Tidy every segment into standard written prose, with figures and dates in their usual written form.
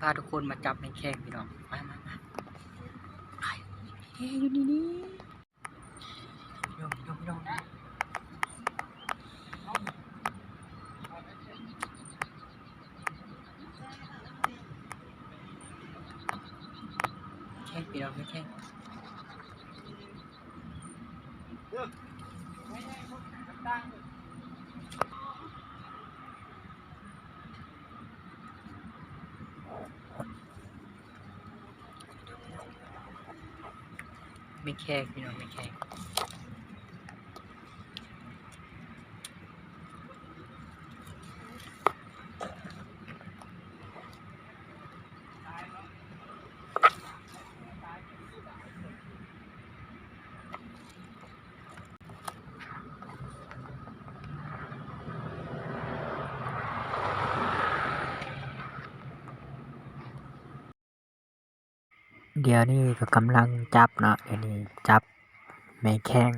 าทุกคนมาจับในแข้งพี่น้องมาไอ้อยู่นี่พี่น้องแข้งพี่น้องไม่แข้งไม่แข้งพี่น้องไม่แข้งเดี๋ยวนี้ก็กำลังจับเนาะเดี๋ยวนี้จับแมงแข้ง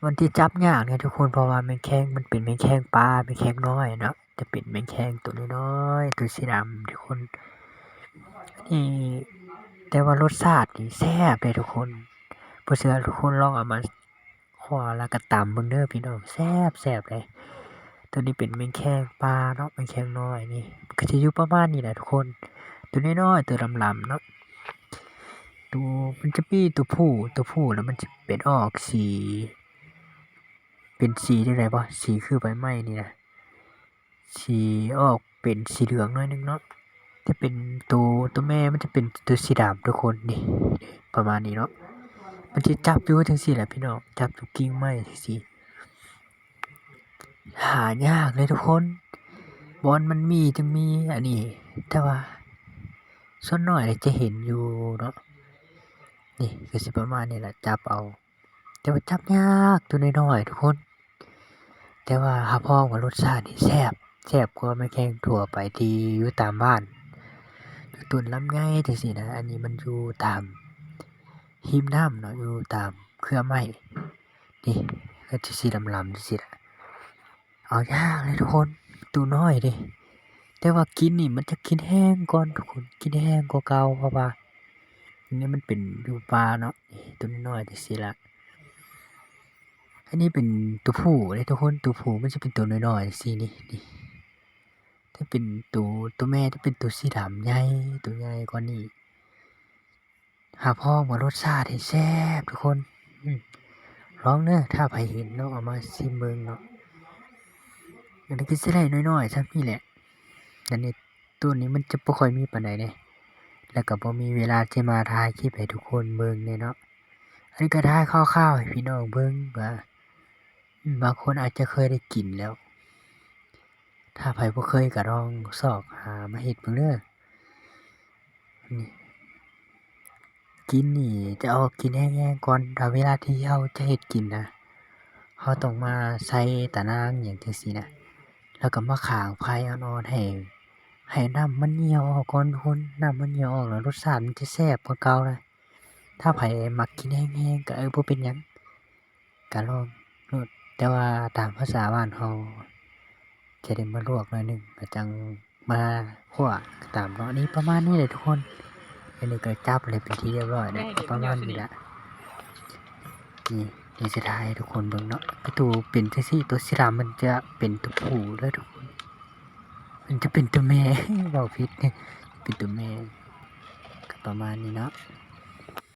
วันที่จับยากเนี่ยทุกคนเพราะว่าแมงแข้งมันเป็นแมงแข้งปลาแมงแข้งน้อยเนาะจะเป็นแมงแข้งตัวน้อยๆตัวสีดำทุกคนนี่แต่ว่ารสชาตินี่แซ่บเลยทุกคนบ่เชื่อทุกคนลองเอามาคั่วแล้วก็ตำเบิ่งเด้อพี่น้องแซ่บเลยตัวนี้เป็นแมงแข้งปลาเนาะแมงแข้งน้อยนี่มันก็จะอยู่ประมาณนี้แหละทุกคนตัวน้อยๆตัวลำๆเนาะตัวมันจะมีตัวผู้แล้วมันจะเป็นออกสีเป็นสีจังได๋บ่สีคือใบไม้นี่นะสีออกเป็นสีเหลืองหน่อยนึงเนาะถ้าเป็นตัวแม่มันจะเป็นตัวสีดำทุกคนนี่ประมาณนี้เนาะมันสิจับอยู่จังซี่แหละพี่น้องจับอยู่กิ่งไม้จังซี่หายากเลยทุกคนบอนมันมีจึงมีอันนี้แต่ว่าส่วนน้อยจะเห็นอยู่เนาะนี่ก็สิประมาณนี้แหละจับเอาแต่ว่าจับยากตัวน้อยๆทุกคนแต่ว่าหาพ้องว่ารสชาตินี่แซ่บกว่าแมงแข้งทั่วไปที่อยู่ตามบ้านอยู่ต้นลำไยจังซี่นะอันนี้มันอยู่ตามหิมน้ำเนาะอยู่ตามเครือไม้นี่ก็จะสีลำๆจังซี่ล่ะเอายากเลยทุกคนตัวน้อยเด้แต่ว่ากินนี่มันจะกินแห้งก่อนทุกคนกินแห้งกว่าเก่าเพราะว่าอันนี้มันเป็นอยู่ป่าเนาะนี่ตัวน้อยๆจังซี่ล่ะอันนี้เป็นตัวผู้เลยทุกคนตัวผู้มันจะเป็นตัวน้อยๆจังซี่นี่ถ้าเป็นตัวแม่จะเป็นตัวสีดำใหญ่ตัวใหญ่กว่านี้หาพ้องว่ารสชาตินี่แซ่บทุกคนลองเด้อถ้าไผเห็นเนาะเอามาชิมเบิ่งเนาะอันนี้ก็สิได้น้อยๆส่ำนี้แหละอันนี้ตัวนี้มันจะบ่ค่อยมีปานใดเดะแล้วก็บ่มีเวลาที่มาถ่ายคลิปให้ทุกคนเบิ่งเนาะอันนี้ก็ถ่ายคร่าวๆให้พี่น้องเบิ่งว่าบางคนอาจจะเคยได้กินแล้วถ้าไผบ่เคยก็ลองซอกหามาเฮ็ดเบิ่งเด้อนี่กินนี่จะเอากินแห้งๆก่อนถ้าเวลาที่เราจะเฮ็ดกินนะเราต้องมาใส่ตะนางหยังจังซี่นะแล้วก็มาข้างไฟอ่อนๆให้น้ำมันเหี่ยวออกก่อนทุกคนน้ำมันเหี่ยวออกแล้วรสชาติมันจะแซ่บกว่าเก่าเลยถ้าไผมักกินแห้งๆก็บ่เป็นหยังก็ลองโลดแต่ว่าตามภาษาบ้านเราจะได้มาลวกหน่อยหนึ่งก็จังมาคั่วตามเนาะนี่ประมาณนี้เลยทุกคนอันนี้ก็จับเลยเป็นที่เรียบร้อยแล้วก็ประมาณนี้ละนี่จะถ่ายให้ทุกคนเบิ่งเนาะตัวเป็นจังซี่ตัวสีดำมันจะเป็นตัวผู้เด้อทุกคนมันจะเป็นตัวแม่ เว้าผิดเป็นตัวแม่ก็ประมาณนี้เนาะ